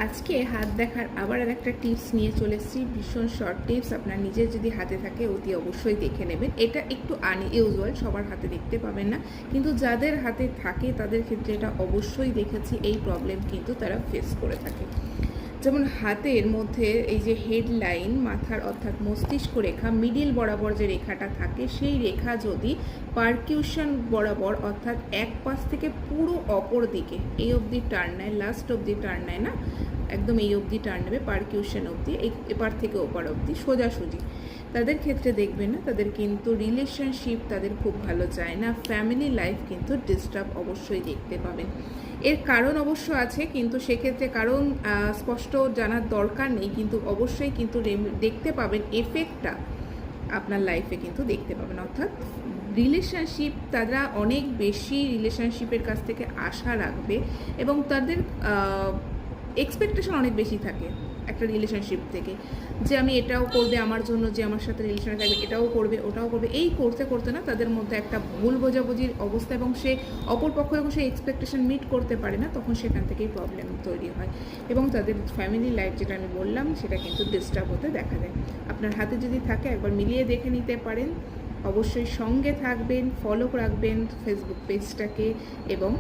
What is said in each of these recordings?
আজকে হাত দেখার আবার একটা টিপস নিয়ে চলে এসেছি। ভীষণ শর্ট টিপস, আপনার নিজের যদি হাতে থাকে অতি অবশ্যই দেখে নেবেন। এটা একটু আনইউজুয়াল, সবার হাতে দেখতে পাবেন না, কিন্তু যাদের হাতে থাকে তাদের ক্ষেত্রে এটা অবশ্যই দেখেছি এই প্রবলেম কিন্তু তারা ফেস করে থাকে। যেমন হাতের মধ্যে এই যে হেডলাইন, মাথার অর্থাৎ মস্তিষ্ক রেখা মিডিল বরাবর যে রেখাটা থাকে, সেই রেখা যদি পারকিউশন বরাবর অর্থাৎ এক পাশ থেকে পুরো অপর দিকে এই অবধি টার্ন নেয়, লাস্ট অবধি টার্ন নেয় না, একদম এই অবধি টার্ন নেবে, পারকিউশন অবধি, এপার থেকে ওপার অবধি সোজাসুজি, তাদের ক্ষেত্রে দেখবেন না, তাদের কিন্তু রিলেশনশিপ তাদের খুব ভালো যায় না, ফ্যামিলি লাইফ কিন্তু ডিস্টার্ব অবশ্যই দেখতে পাবেন। এর কারণ অবশ্য আছে, কিন্তু সেক্ষেত্রে কারণ স্পষ্ট জানার দরকার নেই, কিন্তু অবশ্যই কিন্তু দেখতে পাবেন এফেক্টটা আপনার লাইফে কিন্তু দেখতে পাবেন। অর্থাৎ রিলেশনশিপ, তারা অনেক বেশি রিলেশনশিপের কাছ থেকে আশা রাখবে এবং তাদের এক্সপেকটেশন অনেক বেশি থাকে একটা রিলেশনশিপ থেকে, যে আমি এটাও করবে আমার জন্য, যে আমার সাথে রিলেশনে থাকবে এটাও করবে ওটাও করবে, এই করতে করতে না তাদের মধ্যে একটা ভুল বোঝাবুঝির অবস্থা, এবং সে অপর পক্ষ যখন সে এক্সপেকটেশন মিট করতে পারে না, তখন সেখান থেকেই প্রবলেম তৈরি হয় এবং তাদের ফ্যামিলি লাইফ, যেটা আমি বললাম, সেটা কিন্তু ডিস্টার্ব হতে দেখা দেয়। আপনার হাতে যদি থাকে একবার মিলিয়ে দেখে নিতে পারেন। অবশ্যই সঙ্গে থাকবেন, ফলো রাখবেন ফেসবুক পেজটাকে, এবং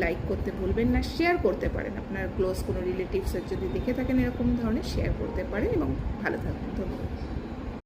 লাইক করতে ভুলবেন না, শেয়ার করতে পারেন। আপনার ক্লোজ কোনো রিলেটিভসের যদি দেখে থাকেন এরকম ধরনের, শেয়ার করতে পারেন এবং ভালো থাকবেন। ধন্যবাদ।